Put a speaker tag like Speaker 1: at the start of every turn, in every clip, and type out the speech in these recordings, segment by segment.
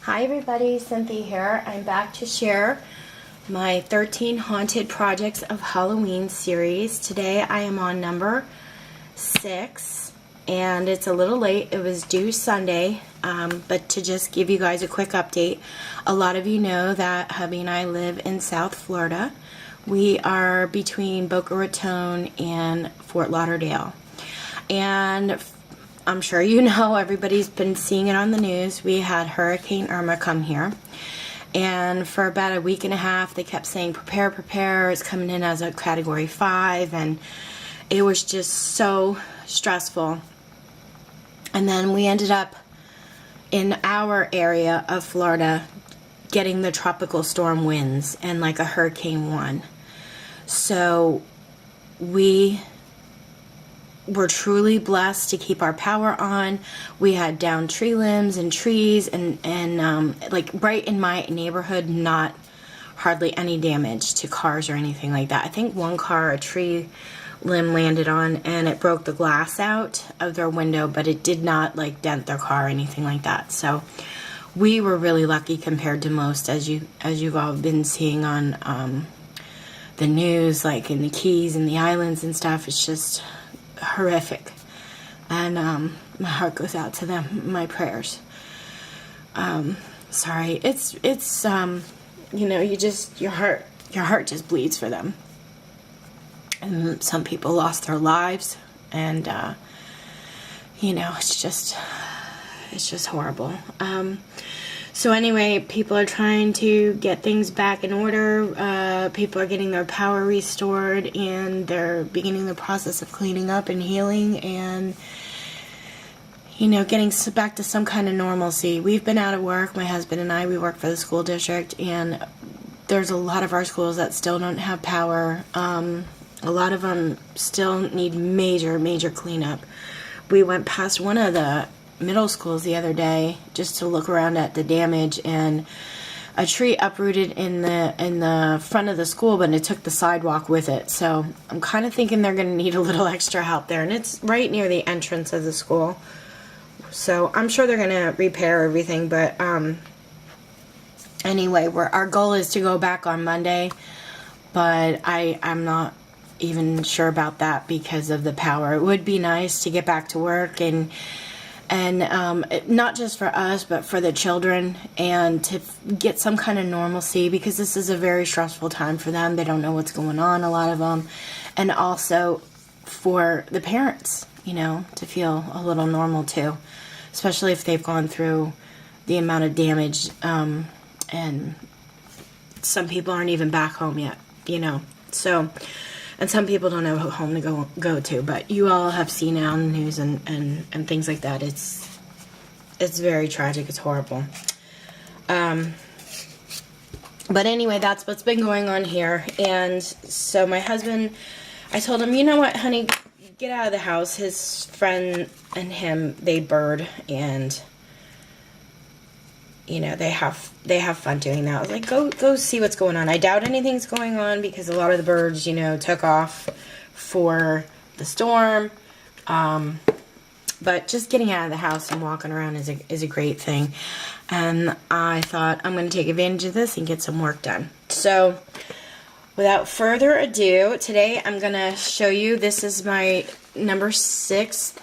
Speaker 1: Hi everybody, Cynthia here. I'm back to share my 13 Haunted Projects of Halloween series. Today I am on number 6 and it's a little late. It was due Sunday, but to just give you guys a quick update, a lot of you know that hubby and I live in South Florida. We are between Boca Raton and Fort Lauderdale. And I'm sure you know, everybody's been seeing it on the news. We had Hurricane Irma come here. And for about a week and a half, they kept saying, prepare, prepare. It's coming in as a Category 5. And it was just so stressful. And then we ended up in our area of Florida getting the tropical storm winds and like a Hurricane 1. So we were truly blessed to keep our power on. We had downed tree limbs and trees and like right in my neighborhood, not hardly any damage to cars or anything like that. I think one car, a tree limb landed on and it broke the glass out of their window, but it did not like dent their car or anything like that. So we were really lucky compared to most, as you've all been seeing on the news, like in the Keys and the islands and stuff. It's just horrific, and my heart goes out to them. My prayers. Sorry, it's you know, your heart just bleeds for them. And some people lost their lives, and you know, it's just horrible. So anyway, people are trying to get things back in order. People are getting their power restored, and they're beginning the process of cleaning up and healing and, you know, getting back to some kind of normalcy. We've been out of work, my husband and I. We work for the school district, and there's a lot of our schools that still don't have power. A lot of them still need major cleanup. We went past one of the middle schools the other day just to look around at the damage, and a tree uprooted in the front of the school, but it took the sidewalk with it. So I'm kind of thinking they're going to need a little extra help there, and it's right near the entrance of the school. So I'm sure they're going to repair everything, but anyway, our goal is to go back on Monday, but I'm not even sure about that because of the power. It would be nice to get back to work and not just for us, but for the children, and to get some kind of normalcy, because this is a very stressful time for them. They don't know what's going on, a lot of them, and also for the parents, you know, to feel a little normal too, especially if they've gone through the amount of damage, and some people aren't even back home yet, you know, so. And some people don't know what home to go to, but you all have seen it on the news and things like that. It's very tragic. It's horrible. But anyway, that's what's been going on here. And so my husband, I told him, you know what, honey, get out of the house. His friend and him, they bird, and you know, they have fun doing that. I was like, go see what's going on. I doubt anything's going on because a lot of the birds, you know, took off for the storm. But just getting out of the house and walking around is a great thing. And I thought, I'm going to take advantage of this and get some work done. So without further ado, today I'm going to show you, this is my number 6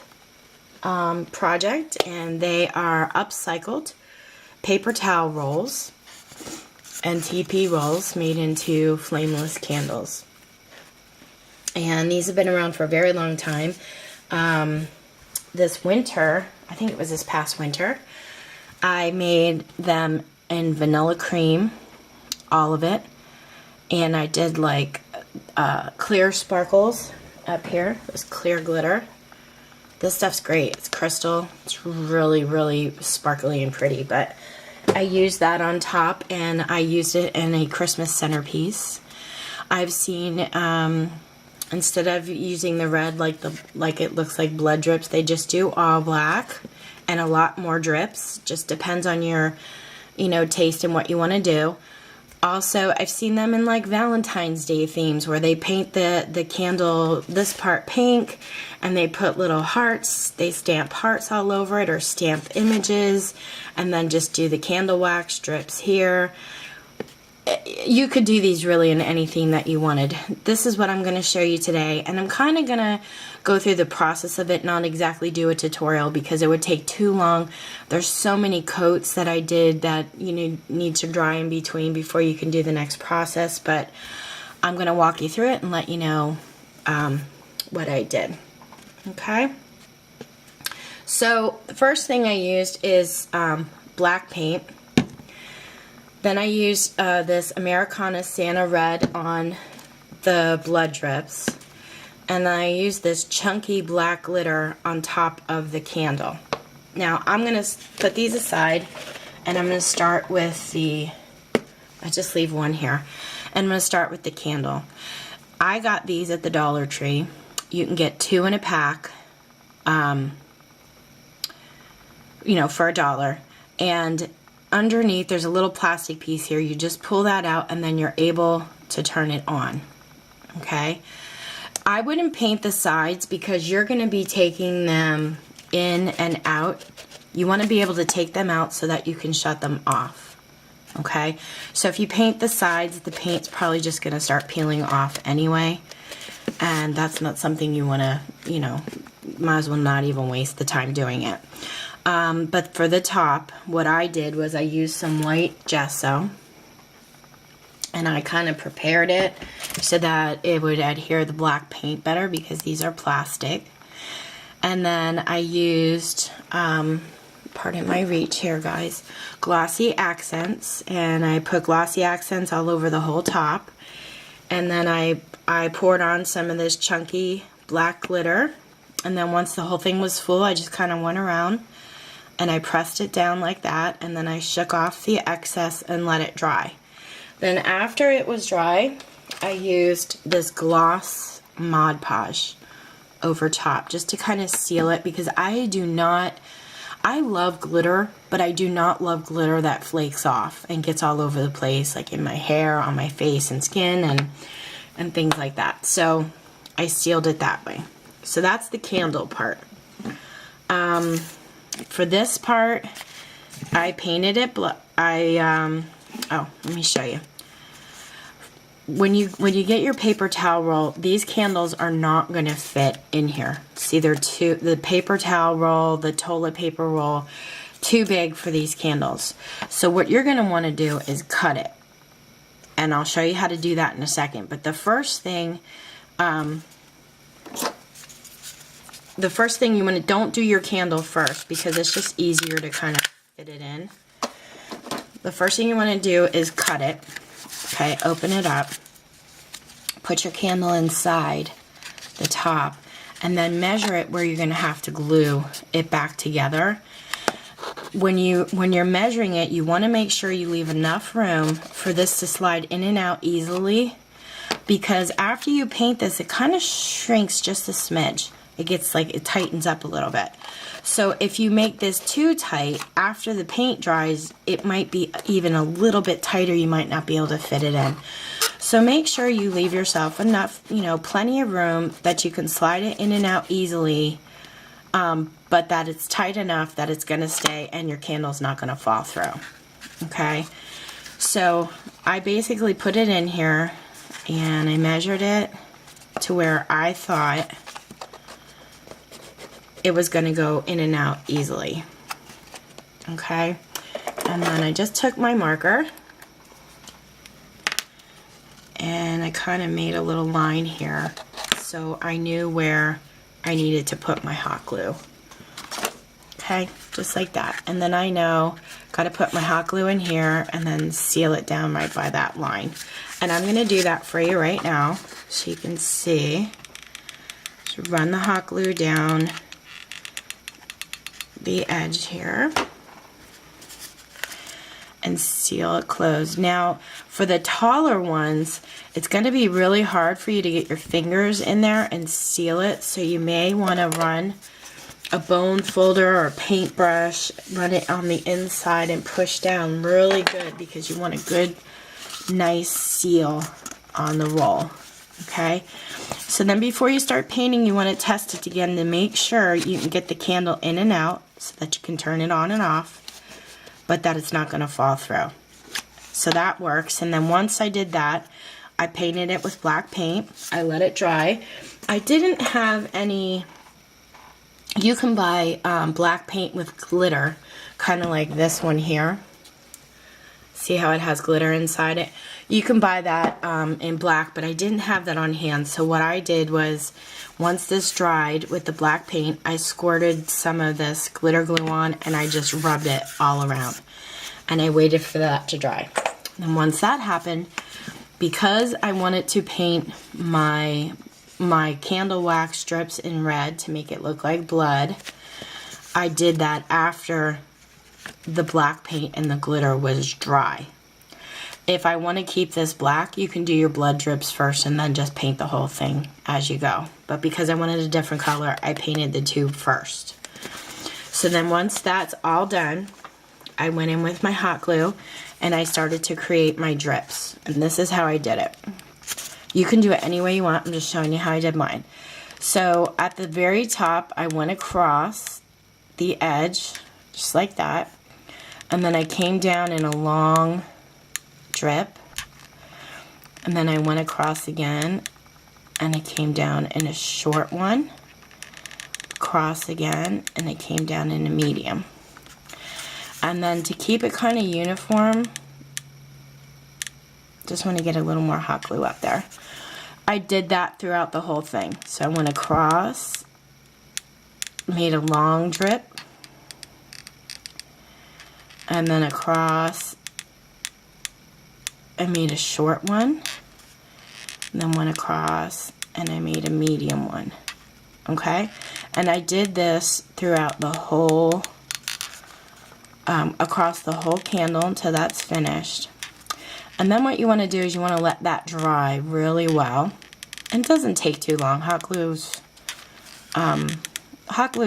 Speaker 1: project, and they are upcycled paper towel rolls and TP rolls made into flameless candles. And these have been around for a very long time. This winter, I think it was this past winter, I made them in vanilla cream, all of it. And I did like clear sparkles up here. It was clear glitter. This stuff's great. It's crystal. It's really sparkly and pretty, but I used that on top, and I used it in a Christmas centerpiece. I've seen, instead of using the red like it looks like blood drips, they just do all black and a lot more drips. Just depends on your, you know, taste and what you want to do. Also, I've seen them in like Valentine's Day themes where they paint the candle, this part pink, and they put little hearts, they stamp hearts all over it or stamp images, and then just do the candle wax strips here. You could do these really in any theme that you wanted. This is what I'm going to show you today, and I'm kind of going to go through the process of it, not exactly do a tutorial because it would take too long. There's so many coats that I did that you need to dry in between before you can do the next process, but I'm going to walk you through it and let you know what I did. Okay? So the first thing I used is black paint. Then I used this Americana Santa Red on the blood drips. And then I used this chunky black glitter on top of the candle. Now I'm going to put these aside and I'm going to start with I just leave one here. And I'm going to start with the candle. I got these at the Dollar Tree. You can get 2 in a pack, for $1. And underneath there's a little plastic piece here. You just pull that out and then you're able to turn it on. Okay? I wouldn't paint the sides because you're going to be taking them in and out. You want to be able to take them out so that you can shut them off. Okay? So if you paint the sides, the paint's probably just going to start peeling off anyway. And that's not something you want to, might as well not even waste the time doing it. But for the top, what I did was I used some white gesso and I kind of prepared it so that it would adhere the black paint better because these are plastic. And then I used, pardon my reach here guys, glossy accents, and I put glossy accents all over the whole top. And then I poured on some of this chunky black glitter, and then once the whole thing was full I just kind of went around and I pressed it down like that, and then I shook off the excess and let it dry. Then after it was dry, I used this gloss Mod Podge over top just to kind of seal it because I love glitter, but I do not love glitter that flakes off and gets all over the place, like in my hair, on my face and skin and things like that. So I sealed it that way. So that's the candle part. For this part, I painted it oh, let me show you. When you get your paper towel roll, these candles are not going to fit in here. See, the paper towel roll, the toilet paper roll, too big for these candles. So what you're going to want to do is cut it. And I'll show you how to do that in a second. But the first thing you want to, don't do your candle first because it's just easier to kind of fit it in. The first thing you want to do is cut it. Okay, open it up, put your candle inside the top, and then measure it where you're going to have to glue it back together. When you're measuring it, you want to make sure you leave enough room for this to slide in and out easily, because after you paint this, it kind of shrinks just a smidge. It tightens up a little bit. So if you make this too tight, after the paint dries, it might be even a little bit tighter. You might not be able to fit it in. So make sure you leave yourself enough, plenty of room that you can slide it in and out easily, but that it's tight enough that it's going to stay and your candle's not going to fall through. Okay? So I basically put it in here and I measured it to where I thought it was going to go in and out easily. Okay, and then I just took my marker and I kind of made a little line here so I knew where I needed to put my hot glue. Okay, just like that. And then I know got to put my hot glue in here and then seal it down right by that line. And I'm going to do that for you right now so you can see. Just run the hot glue down the edge here and seal it closed. Now for the taller ones, it's going to be really hard for you to get your fingers in there and seal it, so you may want to run a bone folder or a paintbrush, run it on the inside and push down really good because you want a good nice seal on the roll. Okay, so then before you start painting, you want to test it again to make sure you can get the candle in and out so that you can turn it on and off, but that it's not going to fall through. So that works. And then once I did that, I painted it with black paint. I let it dry. I didn't have any, you can buy black paint with glitter, kind of like this one here. See how it has glitter inside it? You can buy that in black, but I didn't have that on hand. So what I did was, once this dried with the black paint, I squirted some of this glitter glue on and I just rubbed it all around. And I waited for that to dry. And once that happened, because I wanted to paint my candle wax strips in red to make it look like blood, I did that after the black paint and the glitter was dry. If I want to keep this black, you can do your blood drips first and then just paint the whole thing as you go. But because I wanted a different color, I painted the tube first. So then once that's all done, I went in with my hot glue and I started to create my drips. And this is how I did it. You can do it any way you want. I'm just showing you how I did mine. So at the very top, I went across the edge, just like that. And then I came down in a long drip. And then I went across again. And I came down in a short one. Cross again. And I came down in a medium. And then to keep it kind of uniform, just want to get a little more hot glue up there. I did that throughout the whole thing. So I went across, made a long drip, and then across, I made a short one, and then went across, and I made a medium one. Okay? And I did this throughout the whole, across the whole candle until that's finished. And then what you want to do is you want to let that dry really well. And it doesn't take too long. Hot glue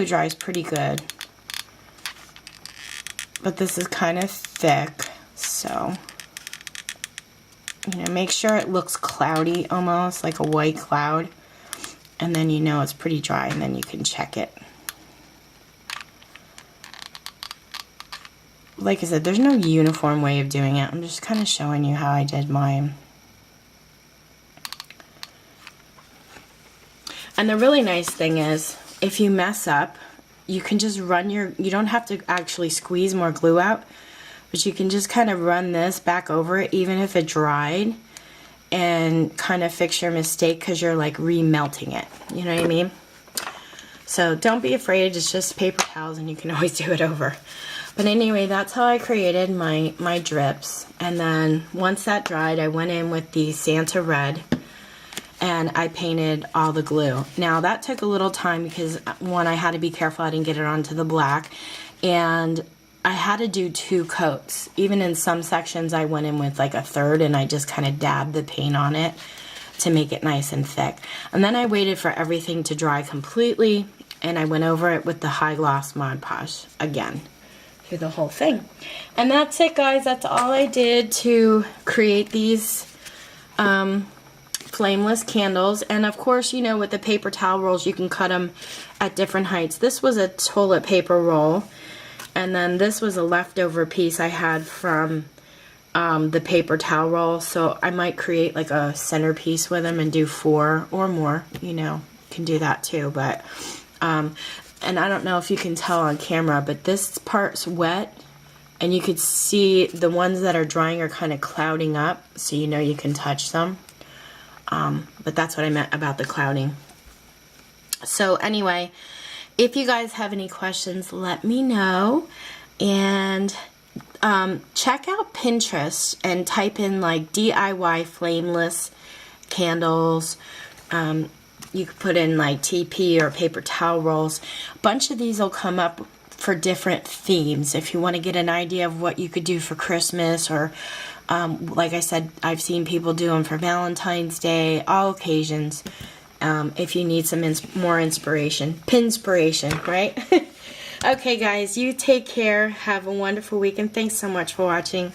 Speaker 1: dries pretty good. But this is kind of thick, so make sure it looks cloudy almost, like a white cloud. And then you know it's pretty dry, and then you can check it. Like I said, there's no uniform way of doing it. I'm just kind of showing you how I did mine. And the really nice thing is, if you mess up, you can just run you don't have to actually squeeze more glue out, but you can just kind of run this back over it, even if it dried, and kind of fix your mistake because you're like remelting it. You know what I mean? So don't be afraid. It's just paper towels and you can always do it over. But anyway, that's how I created my drips. And then once that dried, I went in with the Santa Red and I painted all the glue. Now that took a little time because, one, I had to be careful I didn't get it onto the black, and I had to do 2 coats. Even in some sections I went in with like a third and I just kind of dabbed the paint on it to make it nice and thick. And then I waited for everything to dry completely, and I went over it with the high gloss Mod Podge again through the whole thing. And that's it, guys. That's all I did to create these flameless candles. And of course, with the paper towel rolls, you can cut them at different heights. This was a toilet paper roll, and then this was a leftover piece I had from the paper towel roll. So I might create like a centerpiece with them and do 4 or more. Can do that too. But and I don't know if you can tell on camera, but this part's wet, and you could see the ones that are drying are kind of clouding up, so you can touch them. But that's what I meant about the clouding. So anyway, if you guys have any questions, let me know. And check out Pinterest and type in like DIY flameless candles. You could put in like TP or paper towel rolls. A bunch of these will come up for different themes. If you want to get an idea of what you could do for Christmas, or like I said, I've seen people do them for Valentine's Day, all occasions. If you need some more inspiration. Pinspiration, right? Okay, guys, you take care. Have a wonderful week, and thanks so much for watching.